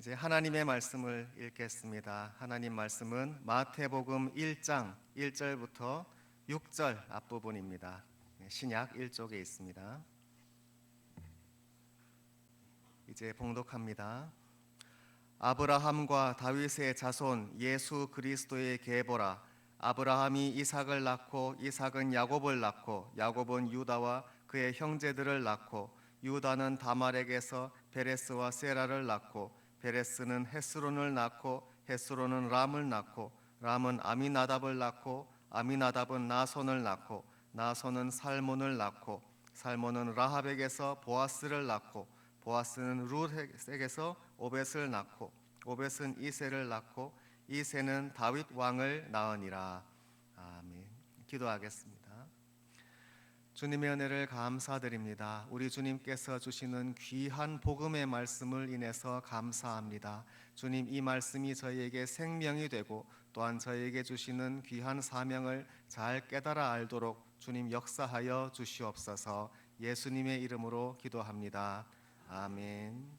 이제 하나님의 말씀을 읽겠습니다. 하나님 말씀은 마태복음 1장 1절부터 6절 앞부분입니다. 신약 1쪽에 있습니다. 이제 봉독합니다. 아브라함과 다윗의 자손 예수 그리스도의 계보라. 아브라함이 이삭을 낳고 이삭은 야곱을 낳고 야곱은 유다와 그의 형제들을 낳고 유다는 다말에게서 베레스와 세라를 낳고 베레스는 헤스론을 낳고 헤스론은 람을 낳고 람은 아미나답을 낳고 아미나답은 나손을 낳고 나손은 살몬을 낳고 살몬은 라합에게서 보아스를 낳고 보아스는 룻에게서 오벳을 낳고 오벳은 이새를 낳고 이새는 다윗 왕을 낳으니라. 아멘. 기도하겠습니다. 주님의 은혜를 감사드립니다. 우리 주님께서 주시는 귀한 복음의 말씀을 인해서 감사합니다. 주님, 이 말씀이 저희에게 생명이 되고 또한 저희에게 주시는 귀한 사명을 잘 깨달아 알도록 주님 역사하여 주시옵소서. 예수님의 이름으로 기도합니다. 아멘.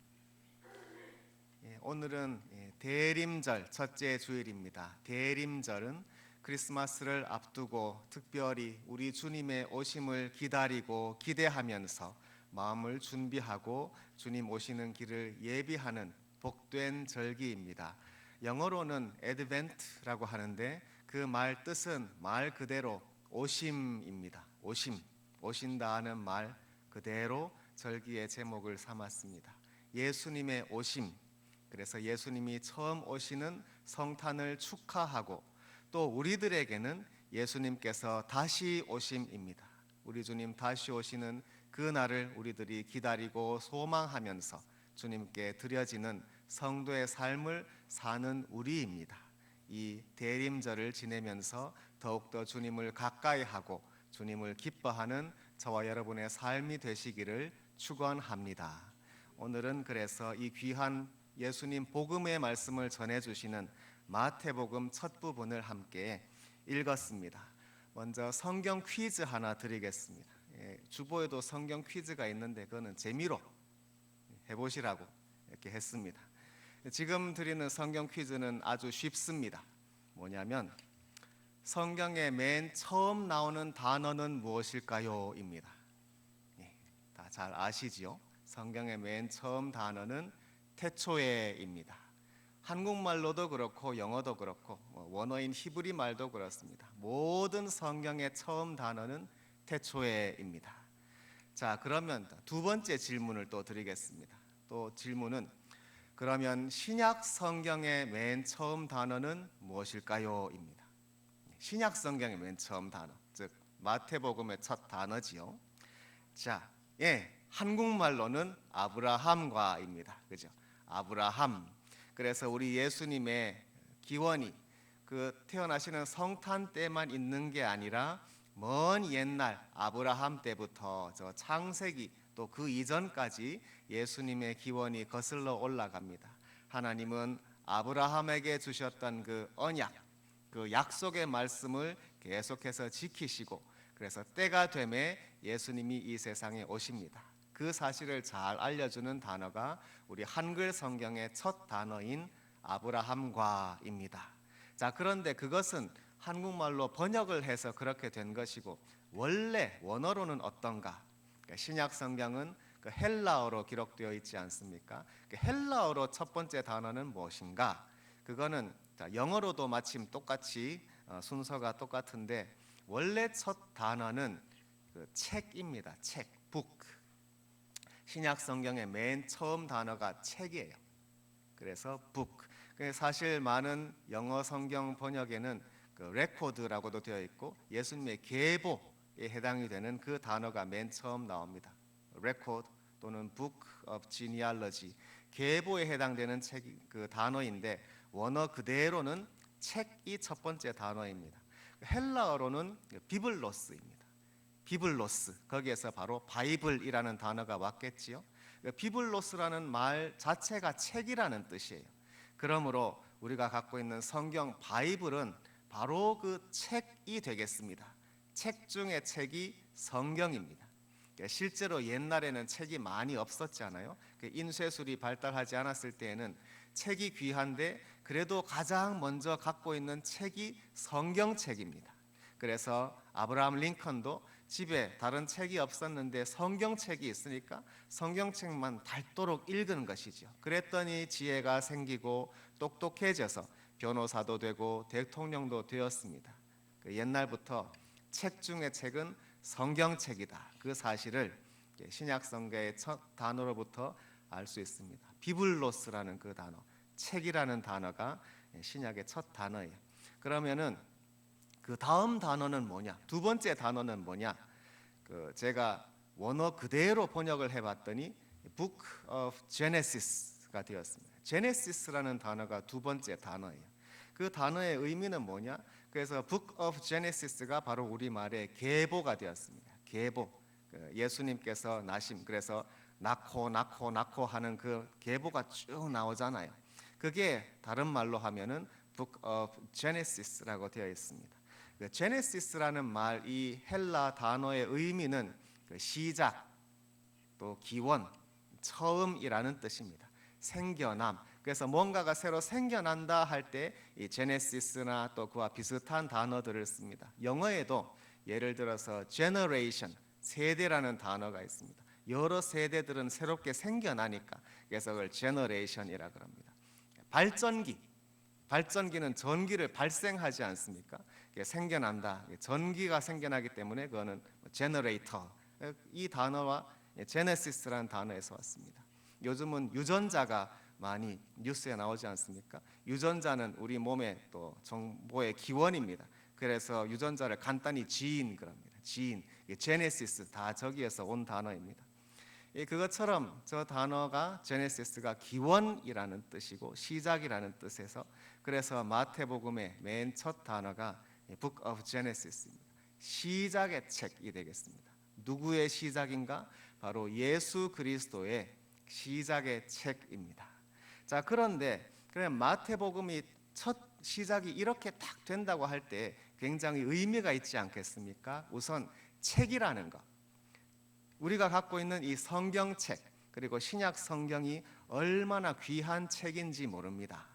오늘은 대림절 첫째 주일입니다. 대림절은 크리스마스를 앞두고 특별히 우리 주님의 오심을 기다리고 기대하면서 마음을 준비하고 주님 오시는 길을 예비하는 복된 절기입니다. 영어로는 advent라고 하는데 그 말 뜻은 말 그대로 오심입니다. 오심, 오신다 하는 말 그대로 절기의 제목을 삼았습니다. 예수님의 오심, 그래서 예수님이 처음 오시는 성탄을 축하하고 또 우리들에게는 예수님께서 다시 오심입니다. 우리 주님 다시 오시는 그 날을 우리들이 기다리고 소망하면서 주님께 드려지는 성도의 삶을 사는 우리입니다. 이 대림절을 지내면서 더욱더 주님을 가까이 하고 주님을 기뻐하는 저와 여러분의 삶이 되시기를 축원합니다. 오늘은 그래서 이 귀한 예수님 복음의 말씀을 전해주시는 마태복음 첫 부분을 함께 읽었습니다. 먼저 성경 퀴즈 하나 드리겠습니다. 주보에도 성경 퀴즈가 있는데 그거는 재미로 해보시라고 이렇게 했습니다. 지금 드리는 성경 퀴즈는 아주 쉽습니다. 뭐냐면 성경의 맨 처음 나오는 단어는 무엇일까요? 입니다. 다 잘 아시지요? 성경의 맨 처음 단어는 태초에입니다. 한국말로도 그렇고 영어도 그렇고 원어인 히브리 말도 그렇습니다. 모든 성경의 처음 단어는 태초에입니다. 자, 그러면 두 번째 질문을 또 드리겠습니다. 또 질문은 그러면 신약 성경의 맨 처음 단어는 무엇일까요? 입니다. 신약 성경의 맨 처음 단어, 즉 마태복음의 첫 단어지요. 자, 한국말로는 아브라함과입니다. 그죠? 아브라함. 그래서 우리 예수님의 기원이 그 태어나시는 성탄 때만 있는 게 아니라 먼 옛날 아브라함 때부터 저 창세기 또 그 이전까지 예수님의 기원이 거슬러 올라갑니다. 하나님은 아브라함에게 주셨던 그 언약, 그 약속의 말씀을 계속해서 지키시고 그래서 때가 되매 예수님이 이 세상에 오십니다. 그 사실을 잘 알려주는 단어가 우리 한글 성경의 첫 단어인 아브라함과입니다. 자, 그런데 그것은 한국말로 번역을 해서 그렇게 된 것이고 원래 원어로는 어떤가? 그러니까 신약 성경은 그 헬라어로 기록되어 있지 않습니까? 그 헬라어로 첫 번째 단어는 무엇인가? 그거는 영어로도 마침 똑같이 순서가 똑같은데 원래 첫 단어는 그 책입니다. 책, book. 신약 성경의 맨 처음 단어가 책이에요. 그래서 book. 사실 많은 영어 성경 번역에는 그 record라고도 되어 있고 예수님의 계보에 해당이 되는 그 단어가 맨 처음 나옵니다. record 또는 book of genealogy. 계보에 해당되는 책 그 단어인데 원어 그대로는 책이 첫 번째 단어입니다. 헬라어로는 비블로스입니다. 비블로스, 거기에서 바로 바이블이라는 단어가 왔겠지요. 비블로스라는 말 자체가 책이라는 뜻이에요. 그러므로 우리가 갖고 있는 성경 바이블은 바로 그 책이 되겠습니다. 책 중의 책이 성경입니다. 실제로 옛날에는 책이 많이 없었잖아요. 인쇄술이 발달하지 않았을 때에는 책이 귀한데 그래도 가장 먼저 갖고 있는 책이 성경책입니다. 그래서 아브라함 링컨도 집에 다른 책이 없었는데 성경책이 있으니까 성경책만 닳도록 읽은 것이죠. 그랬더니 지혜가 생기고 똑똑해져서 변호사도 되고 대통령도 되었습니다. 옛날부터 책 중에 책은 성경책이다. 그 사실을 신약 성경의 첫 단어로부터 알 수 있습니다. 비블로스라는 그 단어, 책이라는 단어가 신약의 첫 단어예요. 그러면은 그 다음 단어는 뭐냐? 두 번째 단어는 뭐냐? 제가 원어 그대로 번역을 해봤더니 Book of Genesis가 되었습니다. Genesis라는 단어가 두 번째 단어예요. 그 단어의 의미는 뭐냐? 그래서 Book of Genesis가 바로 우리말의 계보가 되었습니다. 계보, 예수님께서 나심, 그래서 낳고 하는 그 계보가 쭉 나오잖아요. 그게 다른 말로 하면은 Book of Genesis라고 되어 있습니다. 제네시스라는 말, 이 헬라 단어의 의미는 시작, 또 기원, 처음이라는 뜻입니다. 생겨남. 그래서 뭔가가 새로 생겨난다 할 때 이 제네시스나 또 그와 비슷한 단어들을 씁니다. 영어에도 예를 들어서 generation, 세대라는 단어가 있습니다. 여러 세대들은 새롭게 생겨나니까 그래서 그걸 generation이라 그럽니다. 발전기는 전기를 발생하지 않습니까? 생겨난다. 전기가 생겨나기 때문에 그거는 제너레이터. 이 단어와 제네시스라는 단어에서 왔습니다. 요즘은 유전자가 많이 뉴스에 나오지 않습니까? 유전자는 우리 몸의 또 정보의 기원입니다. 그래서 유전자를 간단히 지인 그럽니다. 지인, 제네시스 다 저기에서 온 단어입니다. 그것처럼 저 단어가 제네시스가 기원이라는 뜻이고 시작이라는 뜻에서 그래서 마태복음의 맨 첫 단어가 Book of Genesis입니다. 시작의 책이 되겠습니다. 누구의 시작인가? 바로 예수 그리스도의 시작의 책입니다. 자, 그런데 마태복음이 첫 시작이 이렇게 딱 된다고 할 때 굉장히 의미가 있지 않겠습니까? 우선 책이라는 것, 우리가 갖고 있는 이 성경책 그리고 신약 성경이 얼마나 귀한 책인지 모릅니다.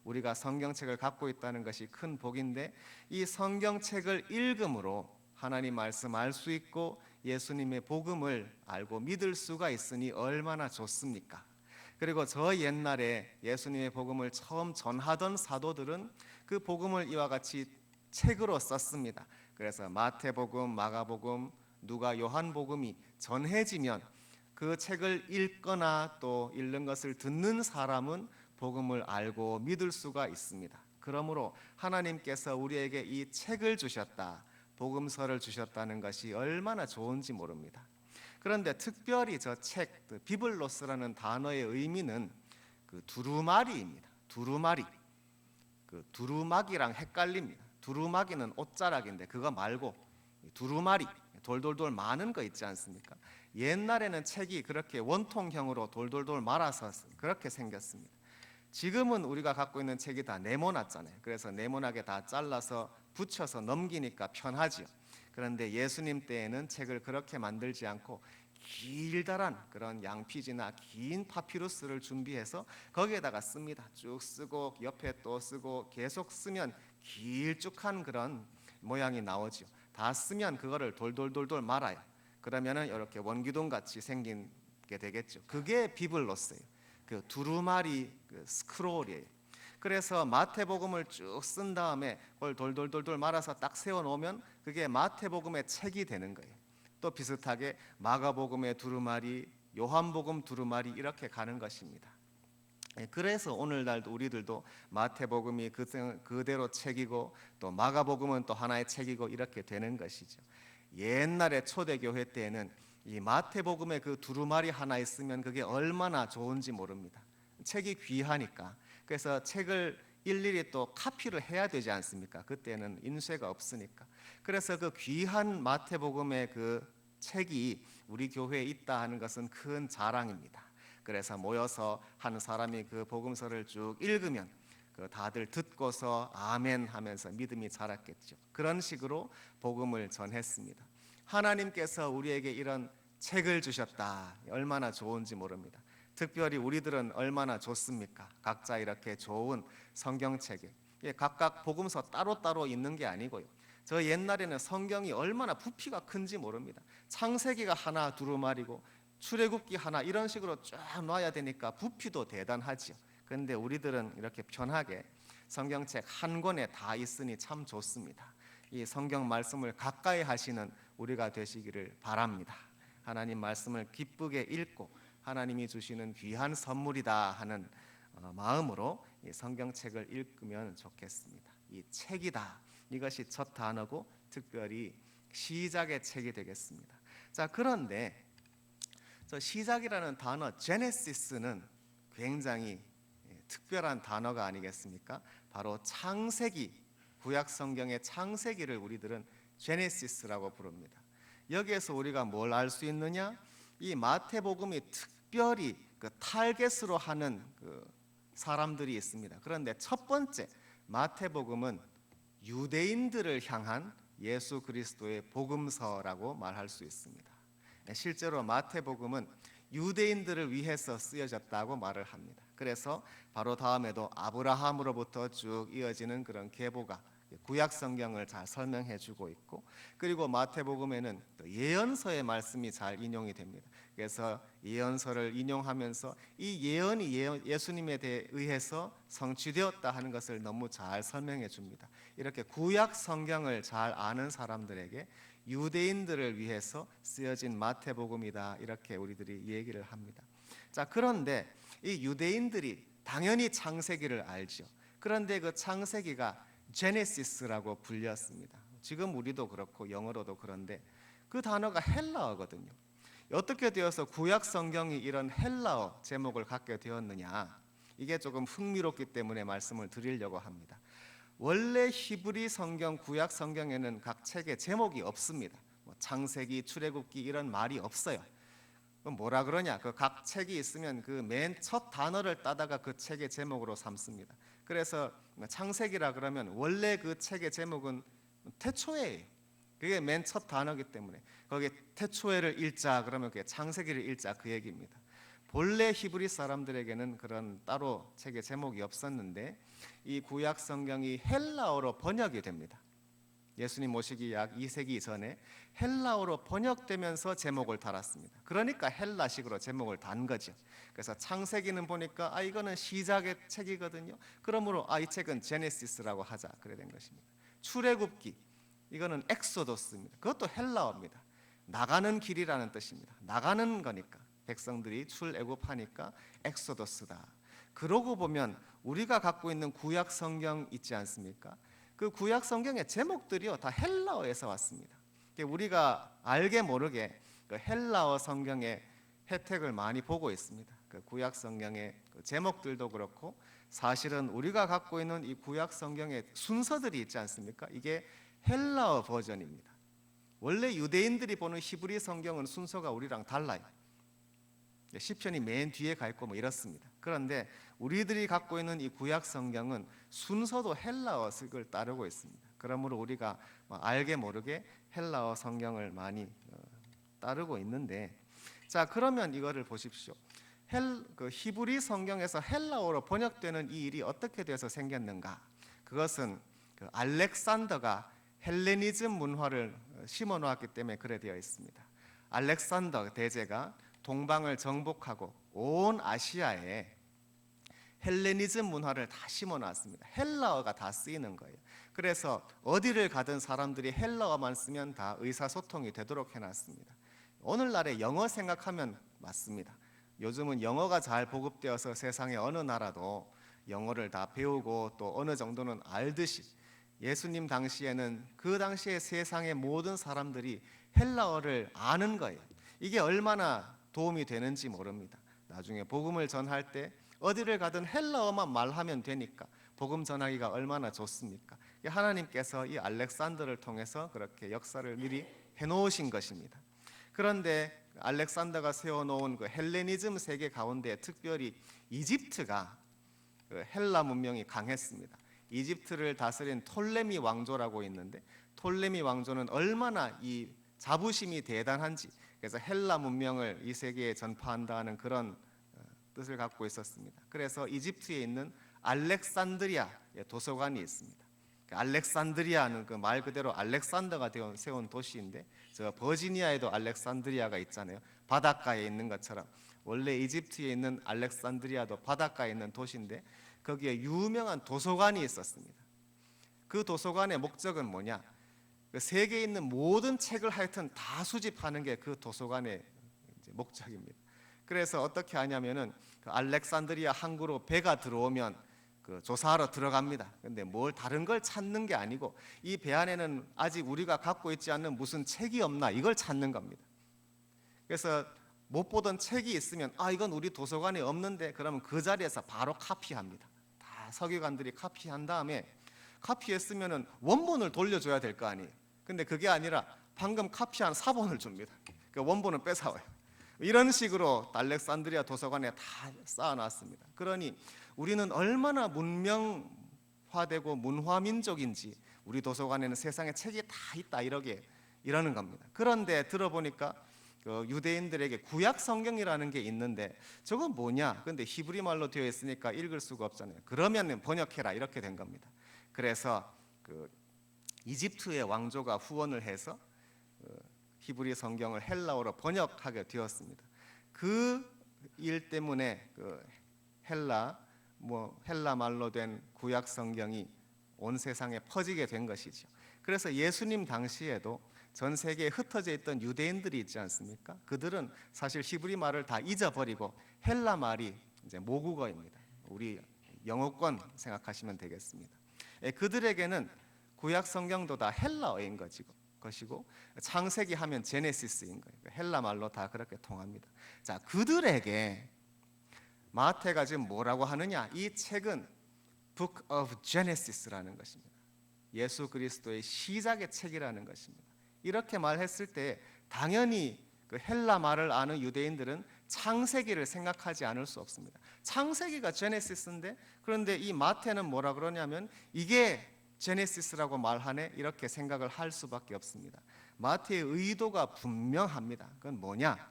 우리가 성경책을 갖고 있다는 것이 큰 복인데 이 성경책을 읽음으로 하나님 말씀 알 수 있고 예수님의 복음을 알고 믿을 수가 있으니 얼마나 좋습니까? 그리고 저 옛날에 예수님의 복음을 처음 전하던 사도들은 그 복음을 이와 같이 책으로 썼습니다. 그래서 마태복음, 마가복음, 누가, 요한복음이 전해지면 그 책을 읽거나 또 읽는 것을 듣는 사람은 복음을 알고 믿을 수가 있습니다. 그러므로 하나님께서 우리에게 이 책을 주셨다, 복음서를 주셨다는 것이 얼마나 좋은지 모릅니다. 그런데 특별히 저 책, 비블로스라는 단어의 의미는 그 두루마리입니다. 두루마리, 그 두루마기랑 헷갈립니다. 두루마기는 옷자락인데 그거 말고 두루마리, 돌돌돌 많은 거 있지 않습니까? 옛날에는 책이 그렇게 원통형으로 돌돌돌 말아서 그렇게 생겼습니다. 지금은 우리가 갖고 있는 책이 다 네모났잖아요. 그래서 네모나게 다 잘라서 붙여서 넘기니까 편하지요. 그런데 예수님 때에는 책을 그렇게 만들지 않고 길다란 그런 양피지나 긴 파피루스를 준비해서 거기에다가 씁니다. 쭉 쓰고 옆에 또 쓰고 계속 쓰면 길쭉한 그런 모양이 나오죠. 다 쓰면 그거를 돌돌돌돌 말아요. 그러면은 이렇게 원기둥 같이 생긴 게 되겠죠. 그게 비블로스예요. 그 두루마리 그 스크롤이에요. 그래서 마태복음을 쭉 쓴 다음에 그걸 돌돌돌돌 말아서 딱 세워 놓으면 그게 마태복음의 책이 되는 거예요. 또 비슷하게 마가복음의 두루마리, 요한복음 두루마리 이렇게 가는 것입니다. 그래서 오늘날도 우리들도 마태복음이 그대로 책이고 또 마가복음은 또 하나의 책이고 이렇게 되는 것이죠. 옛날에 초대교회 때에는 이 마태복음의 그 두루마리 하나 있으면 그게 얼마나 좋은지 모릅니다. 책이 귀하니까. 그래서 책을 일일이 또 카피를 해야 되지 않습니까? 그때는 인쇄가 없으니까. 그래서 그 귀한 마태복음의 그 책이 우리 교회에 있다 하는 것은 큰 자랑입니다. 그래서 모여서 한 사람이 그 복음서를 쭉 읽으면 그 다들 듣고서 아멘 하면서 믿음이 자랐겠죠. 그런 식으로 복음을 전했습니다. 하나님께서 우리에게 이런 책을 주셨다. 얼마나 좋은지 모릅니다. 특별히 우리들은 얼마나 좋습니까? 각자 이렇게 좋은 성경책에 각각 복음서 따로따로 있는 게 아니고요. 저 옛날에는 성경이 얼마나 부피가 큰지 모릅니다. 창세기가 하나 두루마리고 출애굽기 하나 이런 식으로 쫙 놔야 되니까 부피도 대단하지요. 그런데 우리들은 이렇게 편하게 성경책 한 권에 다 있으니 참 좋습니다. 이 성경 말씀을 가까이 하시는 우리가 되시기를 바랍니다. 하나님 말씀을 기쁘게 읽고 하나님이 주시는 귀한 선물이다 하는 마음으로 이 성경책을 읽으면 좋겠습니다. 이 책이다, 이것이 첫 단어고 특별히 시작의 책이 되겠습니다. 자, 그런데 저 시작이라는 단어 제네시스는 굉장히 특별한 단어가 아니겠습니까? 바로 창세기, 구약 성경의 창세기를 우리들은 제네시스라고 부릅니다. 여기에서 우리가 뭘 알 수 있느냐? 이 마태복음이 특별히 그 타겟으로 하는 그 사람들이 있습니다. 그런데 첫 번째 마태복음은 유대인들을 향한 예수 그리스도의 복음서라고 말할 수 있습니다. 실제로 마태복음은 유대인들을 위해서 쓰여졌다고 말을 합니다. 그래서 바로 다음에도 아브라함으로부터 쭉 이어지는 그런 계보가 구약 성경을 잘 설명해 주고 있고, 그리고 마태복음에는 또 예언서의 말씀이 잘 인용이 됩니다. 그래서 예언서를 인용하면서 이 예언이 예수님에 의해서 성취되었다 하는 것을 너무 잘 설명해 줍니다. 이렇게 구약 성경을 잘 아는 사람들에게 유대인들을 위해서 쓰여진 마태복음이다, 이렇게 우리들이 얘기를 합니다. 자, 그런데 이 유대인들이 당연히 창세기를 알죠. 그런데 그 창세기가 제네시스라고 불렸습니다. 지금 우리도 그렇고 영어로도 그런데 그 단어가 헬라어거든요. 어떻게 되어서 구약 성경이 이런 헬라어 제목을 갖게 되었느냐, 이게 조금 흥미롭기 때문에 말씀을 드리려고 합니다. 원래 히브리 성경, 구약 성경에는 각 책에 제목이 없습니다. 창세기, 출애굽기 이런 말이 없어요. 그럼 뭐라 그러냐? 그 각 책이 있으면 그 맨 첫 단어를 따다가 그 책의 제목으로 삼습니다. 그래서 창세기라 그러면 원래 그 책의 제목은 태초에예요. 그게 맨 첫 단어이기 때문에 거기에 태초에를 읽자 그러면 그게 창세기를 읽자 그 얘기입니다. 본래 히브리 사람들에게는 그런 따로 책의 제목이 없었는데 이 구약 성경이 헬라어로 번역이 됩니다. 예수님 오시기 약 2세기 전에 헬라어로 번역되면서 제목을 달았습니다. 그러니까 헬라식으로 제목을 단 거죠. 그래서 창세기는 보니까 이거는 시작의 책이거든요. 그러므로 이 책은 제네시스라고 하자 그래 된 것입니다. 출애굽기, 이거는 엑소더스입니다. 그것도 헬라어입니다. 나가는 길이라는 뜻입니다. 나가는 거니까 백성들이 출애굽하니까 엑소더스다. 그러고 보면 우리가 갖고 있는 구약 성경 있지 않습니까? 그 구약 성경의 제목들이요 다 헬라어에서 왔습니다. 우리가 알게 모르게 그 헬라어 성경의 혜택을 많이 보고 있습니다. 그 구약 성경의 그 제목들도 그렇고 사실은 우리가 갖고 있는 이 구약 성경의 순서들이 있지 않습니까? 이게 헬라어 버전입니다. 원래 유대인들이 보는 히브리 성경은 순서가 우리랑 달라요. 시편이 맨 뒤에 가 있고 이렇습니다. 그런데 우리들이 갖고 있는 이 구약 성경은 순서도 헬라어식을 따르고 있습니다. 그러므로 우리가 알게 모르게 헬라어 성경을 많이 따르고 있는데, 자, 그러면 이거를 보십시오. 그 히브리 성경에서 헬라어로 번역되는 이 일이 어떻게 돼서 생겼는가? 그것은 그 알렉산더가 헬레니즘 문화를 심어 놓았기 때문에 그래 되어 있습니다. 알렉산더 대제가 동방을 정복하고 온 아시아에 헬레니즘 문화를 다 심어놨습니다. 헬라어가 다 쓰이는 거예요. 그래서 어디를 가든 사람들이 헬라어만 쓰면 다 의사소통이 되도록 해놨습니다. 오늘날에 영어 생각하면 맞습니다. 요즘은 영어가 잘 보급되어서 세상의 어느 나라도 영어를 다 배우고 또 어느 정도는 알듯이, 예수님 당시에는 그 당시에 세상의 모든 사람들이 헬라어를 아는 거예요. 이게 얼마나 도움이 되는지 모릅니다. 나중에 복음을 전할 때 어디를 가든 헬라어만 말하면 되니까 복음 전하기가 얼마나 좋습니까? 하나님께서 이 알렉산더를 통해서 그렇게 역사를 미리 해놓으신 것입니다. 그런데 알렉산더가 세워놓은 그 헬레니즘 세계 가운데 특별히 이집트가 그 헬라 문명이 강했습니다. 이집트를 다스린 톨레미 왕조라고 있는데 톨레미 왕조는 얼마나 이 자부심이 대단한지, 그래서 헬라 문명을 이 세계에 전파한다는 그런 뜻을 갖고 있었습니다. 그래서 이집트에 있는 알렉산드리아 도서관이 있습니다. 알렉산드리아는 그 말 그대로 알렉산더가 세운 도시인데, 저 버지니아에도 알렉산드리아가 있잖아요. 바닷가에 있는 것처럼 원래 이집트에 있는 알렉산드리아도 바닷가에 있는 도시인데, 거기에 유명한 도서관이 있었습니다. 그 도서관의 목적은 뭐냐? 그 세계에 있는 모든 책을 하여튼 다 수집하는 게 그 도서관의 목적입니다. 그래서 어떻게 하냐면은 그 알렉산드리아 항구로 배가 들어오면 그 조사하러 들어갑니다. 근데 뭘 다른 걸 찾는 게 아니고, 이 배 안에는 아직 우리가 갖고 있지 않는 무슨 책이 없나, 이걸 찾는 겁니다. 그래서 못 보던 책이 있으면 이건 우리 도서관에 없는데, 그러면 그 자리에서 바로 카피합니다. 다 서기관들이 카피한 다음에, 카피했으면은 원본을 돌려줘야 될 거 아니에요. 근데 그게 아니라 방금 카피한 사본을 줍니다. 그 원본은 뺏어와요. 이런 식으로 알렉산드리아 도서관에 다 쌓아놨습니다. 그러니 우리는 얼마나 문명화되고 문화민족인지, 우리 도서관에는 세상에 책이 다 있다, 이러는 겁니다. 그런데 들어보니까 그 유대인들에게 구약 성경이라는 게 있는데, 저건 뭐냐? 근데 히브리 말로 되어 있으니까 읽을 수가 없잖아요. 그러면 번역해라, 이렇게 된 겁니다. 그래서 그 이집트의 왕조가 후원을 해서 히브리 성경을 헬라어로 번역하게 되었습니다. 그 일 때문에 그 헬라 말로 된 구약 성경이 온 세상에 퍼지게 된 것이죠. 그래서 예수님 당시에도 전 세계에 흩어져 있던 유대인들이 있지 않습니까? 그들은 사실 히브리 말을 다 잊어버리고 헬라 말이 이제 모국어입니다. 우리 영어권 생각하시면 되겠습니다. 그들에게는 구약 성경도 다 헬라어인 것이고, 창세기 하면 제네시스인 거예요. 헬라 말로 다 그렇게 통합니다. 자, 그들에게 마태가 지금 뭐라고 하느냐? 이 책은 Book of Genesis라는 것입니다. 예수 그리스도의 시작의 책이라는 것입니다. 이렇게 말했을 때 당연히 그 헬라 말을 아는 유대인들은 창세기를 생각하지 않을 수 없습니다. 창세기가 제네시스인데, 그런데 이 마태는 뭐라 그러냐면 이게 제네시스라고 말하네, 이렇게 생각을 할 수밖에 없습니다. 마태의 의도가 분명합니다. 그건 뭐냐?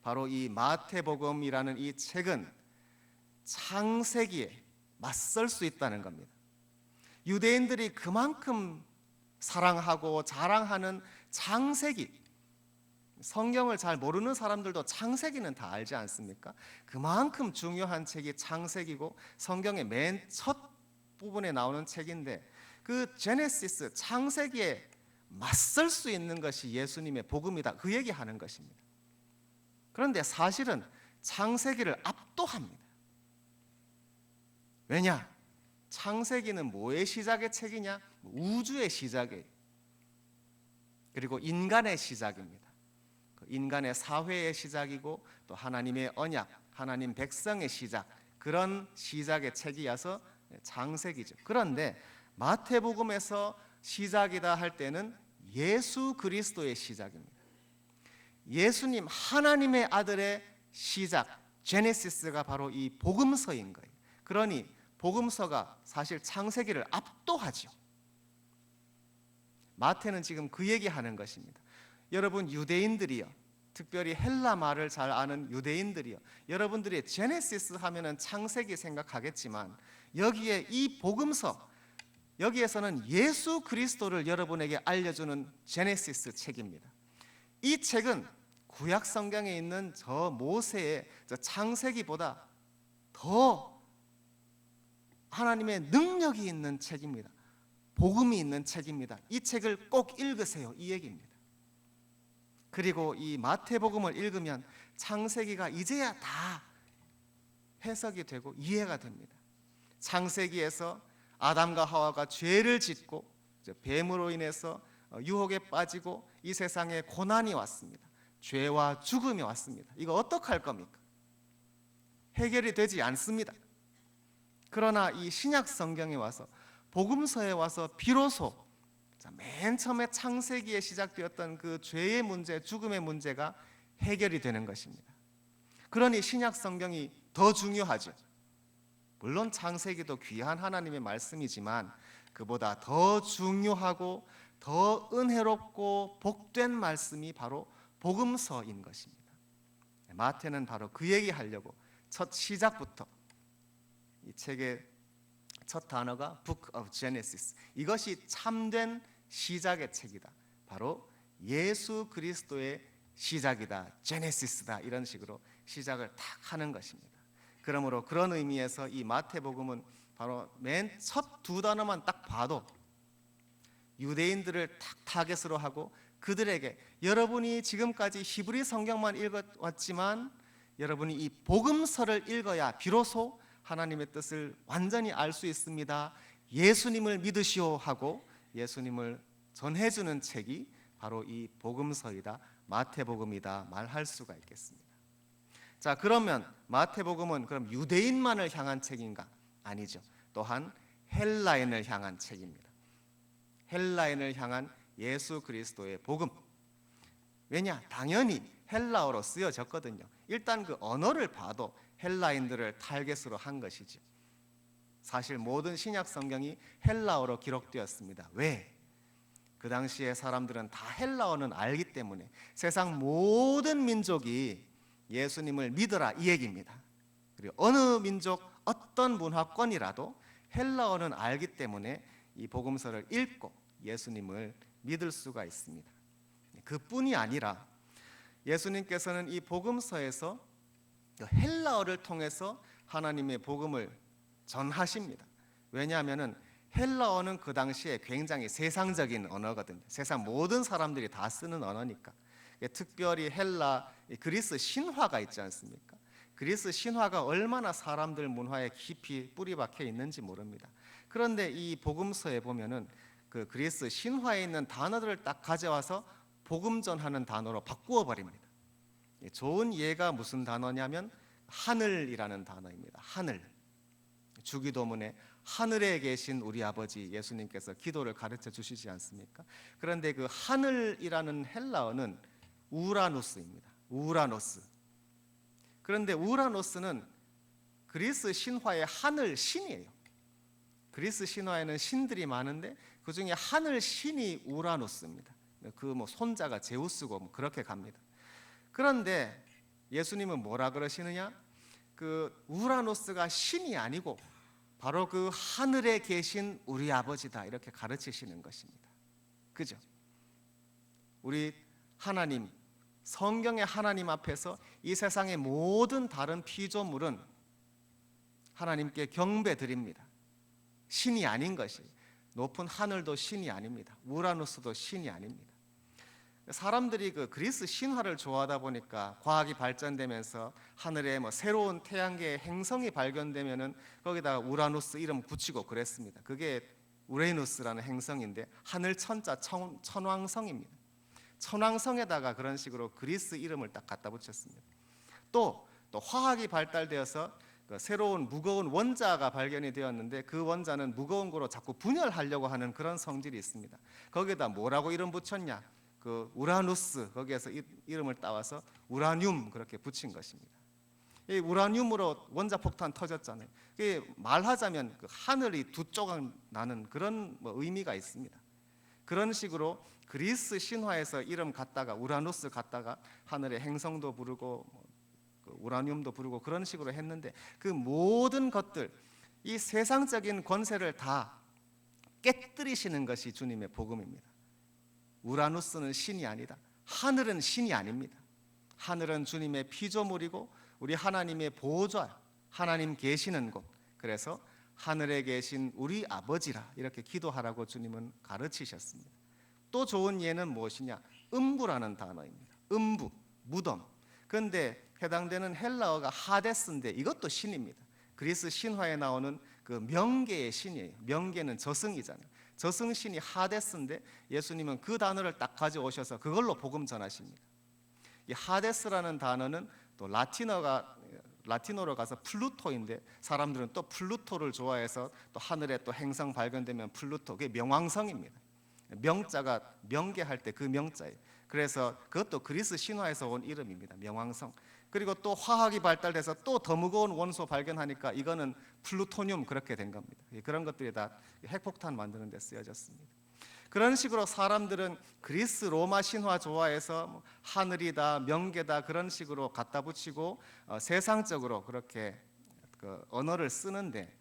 바로 이 마태복음이라는 이 책은 창세기에 맞설 수 있다는 겁니다. 유대인들이 그만큼 사랑하고 자랑하는 창세기, 성경을 잘 모르는 사람들도 창세기는 다 알지 않습니까? 그만큼 중요한 책이 창세기고 성경의 맨 첫 부분에 나오는 책인데, 그 제네시스, 창세기에 맞설 수 있는 것이 예수님의 복음이다, 그 얘기하는 것입니다. 그런데 사실은 창세기를 압도합니다. 왜냐? 창세기는 뭐의 시작의 책이냐? 우주의 시작이에요. 그리고 인간의 시작입니다. 인간의 사회의 시작이고, 또 하나님의 언약, 하나님 백성의 시작, 그런 시작의 책이어서 창세기죠. 그런데 마태복음에서 시작이다 할 때는 예수 그리스도의 시작입니다. 예수님, 하나님의 아들의 시작, 제네시스가 바로 이 복음서인 거예요. 그러니 복음서가 사실 창세기를 압도하죠. 마태는 지금 그 얘기하는 것입니다. 여러분 유대인들이요, 특별히 헬라 말을 잘 아는 유대인들이요, 여러분들이 제네시스 하면은 창세기 생각하겠지만, 여기에 이 복음서, 여기에서는 예수 그리스도를 여러분에게 알려주는 제네시스 책입니다. 이 책은 구약 성경에 있는 저 모세의 저 창세기보다 더 하나님의 능력이 있는 책입니다. 복음이 있는 책입니다. 이 책을 꼭 읽으세요, 이 얘기입니다. 그리고 이 마태복음을 읽으면 창세기가 이제야 다 해석이 되고 이해가 됩니다. 창세기에서 아담과 하와가 죄를 짓고 뱀으로 인해서 유혹에 빠지고 이 세상에 고난이 왔습니다. 죄와 죽음이 왔습니다. 이거 어떡할 겁니까? 해결이 되지 않습니다. 그러나 이 신약 성경에 와서, 복음서에 와서 비로소 맨 처음에 창세기에 시작되었던 그 죄의 문제, 죽음의 문제가 해결이 되는 것입니다. 그러니 신약 성경이 더 중요하죠. 물론 창세기도 귀한 하나님의 말씀이지만 그보다 더 중요하고 더 은혜롭고 복된 말씀이 바로 복음서인 것입니다. 마태는 바로 그 얘기하려고 첫 시작부터 이 책의 첫 단어가 Book of Genesis, 이것이 참된 시작의 책이다, 바로 예수 그리스도의 시작이다, 제네시스다, 이런 식으로 시작을 딱 하는 것입니다. 그러므로 그런 의미에서 이 마태복음은 바로 맨 첫 두 단어만 딱 봐도 유대인들을 딱 타겟으로 하고 그들에게 여러분이 지금까지 히브리 성경만 읽어왔지만 여러분이 이 복음서를 읽어야 비로소 하나님의 뜻을 완전히 알 수 있습니다, 예수님을 믿으시오 하고 예수님을 전해주는 책이 바로 이 복음서이다, 마태복음이다 말할 수가 있겠습니다. 자, 그러면 마태복음은 그럼 유대인만을 향한 책인가? 아니죠. 또한 헬라인을 향한 책입니다. 헬라인을 향한 예수 그리스도의 복음. 왜냐? 당연히 헬라어로 쓰여졌거든요. 일단 그 언어를 봐도 헬라인들을 타겟으로 한 것이죠. 사실 모든 신약 성경이 헬라어로 기록되었습니다. 왜? 그 당시에 사람들은 다 헬라어는 알기 때문에 세상 모든 민족이 예수님을 믿어라 이 얘기입니다. 그리고 어느 민족 어떤 문화권이라도 헬라어는 알기 때문에 이 복음서를 읽고 예수님을 믿을 수가 있습니다. 그뿐이 아니라 예수님께서는 이 복음서에서 헬라어를 통해서 하나님의 복음을 전하십니다. 왜냐하면 헬라어는 그 당시에 굉장히 세상적인 언어거든요. 세상 모든 사람들이 다 쓰는 언어니까. 특별히 헬라, 그리스 신화가 있지 않습니까? 그리스 신화가 얼마나 사람들 문화에 깊이 뿌리 박혀 있는지 모릅니다. 그런데 이 복음서에 보면은 그 그리스 신화에 있는 단어들을 딱 가져와서 복음 전하는 단어로 바꾸어 버립니다. 좋은 예가 무슨 단어냐면 하늘이라는 단어입니다. 하늘. 주기도문에 하늘에 계신 우리 아버지 예수님께서 기도를 가르쳐 주시지 않습니까? 그런데 그 하늘이라는 헬라어는 우라노스입니다. 우라노스. 그런데 우라노스는 그리스 신화의 하늘 신이에요. 그리스 신화에는 신들이 많은데 그 중에 하늘 신이 우라노스입니다. 그 뭐 손자가 제우스고 뭐 그렇게 갑니다. 그런데 예수님은 뭐라 그러시느냐? 그 우라노스가 신이 아니고 바로 그 하늘에 계신 우리 아버지다 이렇게 가르치시는 것입니다. 그죠? 우리 하나님, 성경의 하나님 앞에서 이 세상의 모든 다른 피조물은 하나님께 경배 드립니다. 신이 아닌 것이, 높은 하늘도 신이 아닙니다. 우라노스도 신이 아닙니다. 사람들이 그 그리스 신화를 좋아하다 보니까 과학이 발전되면서 하늘에 뭐 새로운 태양계의 행성이 발견되면은 거기다가 우라노스 이름 붙이고 그랬습니다. 그게 우레누스라는 행성인데 하늘 천자 천왕성입니다. 천왕성에다가 그런 식으로 그리스 이름을 딱 갖다 붙였습니다. 또 화학이 발달되어서 그 새로운 무거운 원자가 발견이 되었는데 그 원자는 무거운 거로 자꾸 분열하려고 하는 그런 성질이 있습니다. 거기에다 뭐라고 이름 붙였냐? 그 우라누스, 거기에서 이름을 따와서 우라늄 그렇게 붙인 것입니다. 이 우라늄으로 원자폭탄 터졌잖아요. 말하자면 그 하늘이 두 조각 나는 그런 의미가 있습니다. 그런 식으로 그리스 신화에서 이름 갖다가 우라누스 갖다가 하늘의 행성도 부르고 우라늄도 부르고 그런 식으로 했는데 그 모든 것들, 이 세상적인 권세를 다 깨뜨리시는 것이 주님의 복음입니다. 우라누스는 신이 아니다. 하늘은 신이 아닙니다. 하늘은 주님의 피조물이고 우리 하나님의 보좌, 하나님 계시는 곳. 그래서 하늘에 계신 우리 아버지라 이렇게 기도하라고 주님은 가르치셨습니다. 또 좋은 예는 무엇이냐? 음부라는 단어입니다. 음부, 무덤. 그런데 해당되는 헬라어가 하데스인데 이것도 신입니다. 그리스 신화에 나오는 그 명계의 신이에요. 명계는 저승이잖아요. 저승신이 하데스인데 예수님은 그 단어를 딱 가져오셔서 그걸로 복음 전하십니다. 이 하데스라는 단어는 또 라틴어로 가서 플루토인데 사람들은 또 플루토를 좋아해서 또 하늘에 또 행성 발견되면 플루토, 그게 명왕성입니다. 명자가 명계할 때 그 명자예요. 그래서 그것도 그리스 신화에서 온 이름입니다. 명왕성. 그리고 또 화학이 발달돼서 또 더 무거운 원소 발견하니까 이거는 플루토늄 그렇게 된 겁니다. 그런 것들이 다 핵폭탄 만드는 데 쓰여졌습니다. 그런 식으로 사람들은 그리스 로마 신화 좋아해서 뭐 하늘이다 명계다 그런 식으로 갖다 붙이고 세상적으로 그렇게 그 언어를 쓰는데,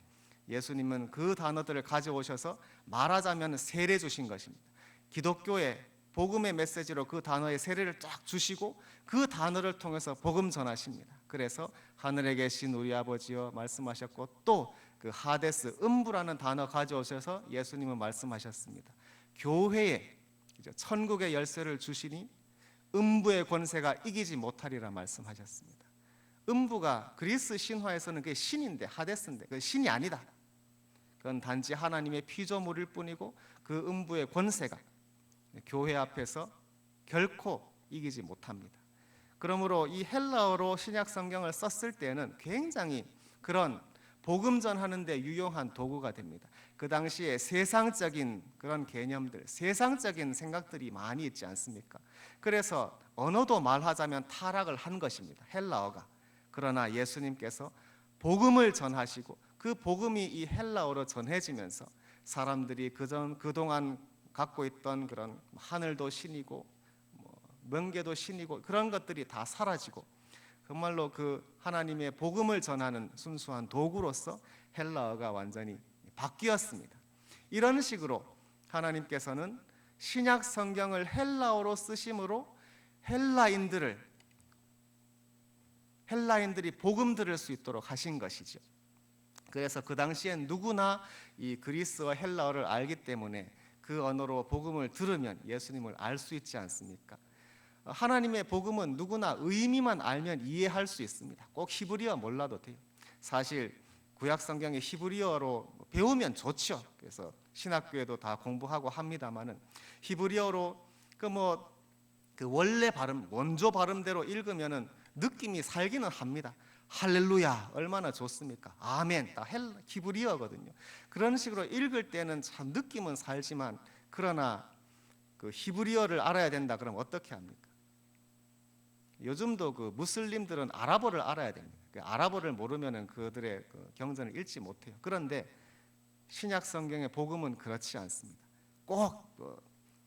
예수님은 그 단어들을 가져오셔서 말하자면 세례 주신 것입니다. 기독교의 복음의 메시지로 그 단어의 세례를 쫙 주시고 그 단어를 통해서 복음 전하십니다. 그래서 하늘에 계신 우리 아버지여 말씀하셨고, 또 그 하데스 음부라는 단어 가져오셔서 예수님은 말씀하셨습니다. 교회에 천국의 열쇠를 주시니 음부의 권세가 이기지 못하리라 말씀하셨습니다. 음부가 그리스 신화에서는 그게 신인데, 하데스인데 그 신이 아니다. 그건 단지 하나님의 피조물일 뿐이고 그 음부의 권세가 교회 앞에서 결코 이기지 못합니다. 그러므로 이 헬라어로 신약 성경을 썼을 때는 굉장히 그런 복음 전하는 데 유용한 도구가 됩니다. 그 당시에 세상적인 그런 개념들, 세상적인 생각들이 많이 있지 않습니까? 그래서 언어도 말하자면 타락을 한 것입니다, 헬라어가. 그러나 예수님께서 복음을 전하시고 그 복음이 이 헬라어로 전해지면서 사람들이 그동안 갖고 있던 그런 하늘도 신이고 명계도 신이고 그런 것들이 다 사라지고 정말로 그 하나님의 복음을 전하는 순수한 도구로서 헬라어가 완전히 바뀌었습니다. 이런 식으로 하나님께서는 신약 성경을 헬라어로 쓰심으로 헬라인들이 복음 들을 수 있도록 하신 것이죠. 그래서 그 당시엔 누구나 이 그리스어 헬라어를 알기 때문에 그 언어로 복음을 들으면 예수님을 알 수 있지 않습니까? 하나님의 복음은 누구나 의미만 알면 이해할 수 있습니다. 꼭 히브리어 몰라도 돼요. 사실 구약 성경의 히브리어로 배우면 좋죠. 그래서 신학교에도 다 공부하고 합니다만은 히브리어로 그 원래 발음, 원조 발음대로 읽으면은 느낌이 살기는 합니다. 할렐루야 얼마나 좋습니까? 아멘 다 히브리어거든요. 그런 식으로 읽을 때는 참 느낌은 살지만, 그러나 그 히브리어를 알아야 된다 그러면 어떻게 합니까? 요즘도 그 무슬림들은 아랍어를 알아야 됩니다. 아랍어를 모르면은 그들의 그 경전을 읽지 못해요. 그런데 신약 성경의 복음은 그렇지 않습니다. 꼭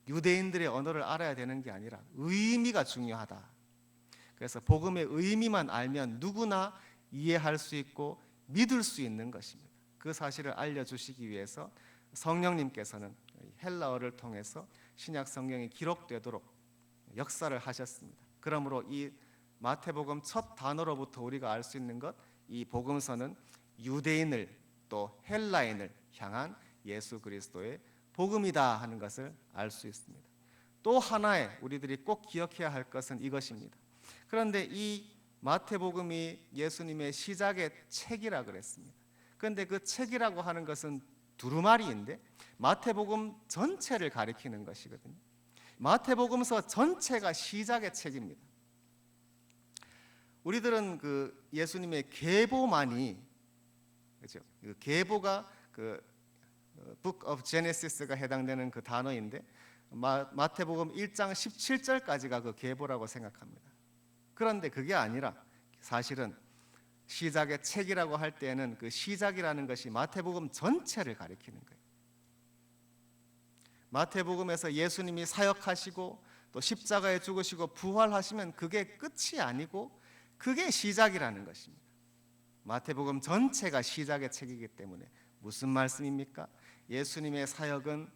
유대인들의 언어를 알아야 되는 게 아니라 의미가 중요하다. 그래서 복음의 의미만 알면 누구나 이해할 수 있고 믿을 수 있는 것입니다. 그 사실을 알려주시기 위해서 성령님께서는 헬라어를 통해서 신약 성경이 기록되도록 역사를 하셨습니다. 그러므로 이 마태복음 첫 단어로부터 우리가 알 수 있는 것, 이 복음서는 유대인을 또 헬라인을 향한 예수 그리스도의 복음이다 하는 것을 알 수 있습니다. 또 하나의 우리들이 꼭 기억해야 할 것은 이것입니다. 그런데 이 마태복음이 예수님의 시작의 책이라 그랬습니다. 그런데 그 책이라고 하는 것은 두루마리인데 마태복음 전체를 가리키는 것이거든요. 마태복음서 전체가 시작의 책입니다. 우리들은 그 예수님의 계보만이, 그렇죠? 그 계보가 그 Book of Genesis가 해당되는 그 단어인데 마태복음 1장 17절까지가 그 계보라고 생각합니다. 그런데 그게 아니라 사실은 시작의 책이라고 할 때는 그 시작이라는 것이 마태복음 전체를 가리키는 거예요. 마태복음에서 예수님이 사역하시고 또 십자가에 죽으시고 부활하시면 그게 끝이 아니고 그게 시작이라는 것입니다. 마태복음 전체가 시작의 책이기 때문에 무슨 말씀입니까? 예수님의 사역은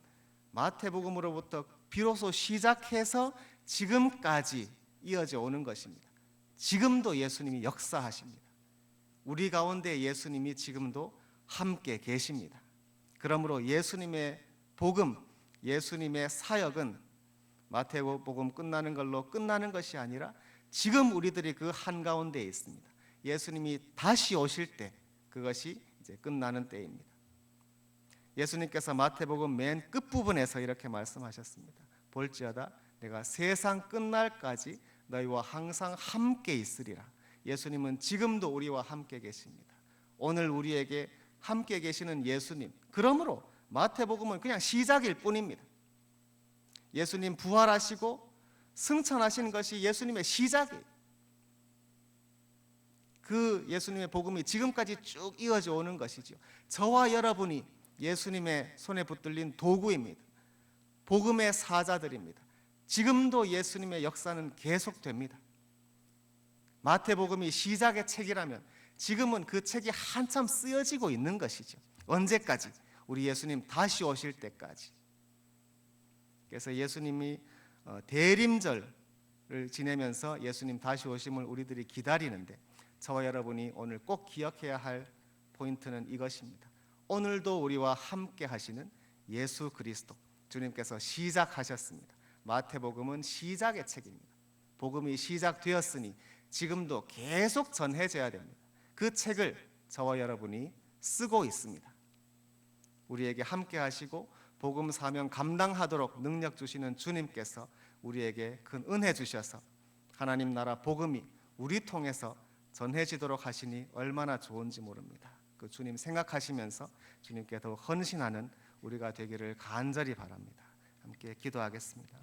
마태복음으로부터 비로소 시작해서 지금까지 이어져 오는 것입니다. 지금도 예수님이 역사하십니다. 우리 가운데 예수님이 지금도 함께 계십니다. 그러므로 예수님의 복음, 예수님의 사역은 마태복음 끝나는 걸로 끝나는 것이 아니라 지금 우리들이 그 한가운데에 있습니다. 예수님이 다시 오실 때 그것이 이제 끝나는 때입니다. 예수님께서 마태복음 맨 끝부분에서 이렇게 말씀하셨습니다. 볼지어다 내가 세상 끝날까지 너희와 항상 함께 있으리라. 예수님은 지금도 우리와 함께 계십니다. 오늘 우리에게 함께 계시는 예수님, 그러므로 마태복음은 그냥 시작일 뿐입니다. 예수님 부활하시고 승천하신 것이 예수님의 시작이에요. 그 예수님의 복음이 지금까지 쭉 이어져 오는 것이죠. 저와 여러분이 예수님의 손에 붙들린 도구입니다. 복음의 사자들입니다. 지금도 예수님의 역사는 계속됩니다. 마태복음이 시작의 책이라면 지금은 그 책이 한참 쓰여지고 있는 것이죠. 언제까지? 우리 예수님 다시 오실 때까지. 그래서 예수님이 대림절을 지내면서 예수님 다시 오심을 우리들이 기다리는데, 저와 여러분이 오늘 꼭 기억해야 할 포인트는 이것입니다. 오늘도 우리와 함께 하시는 예수 그리스도, 주님께서 시작하셨습니다. 마태복음은 시작의 책입니다. 복음이 시작되었으니 지금도 계속 전해져야 됩니다. 그 책을 저와 여러분이 쓰고 있습니다. 우리에게 함께 하시고 복음 사명 감당하도록 능력 주시는 주님께서 우리에게 큰 은혜 주셔서 하나님 나라 복음이 우리 통해서 전해지도록 하시니 얼마나 좋은지 모릅니다. 그 주님 생각하시면서 주님께 더 헌신하는 우리가 되기를 간절히 바랍니다. 함께 기도하겠습니다.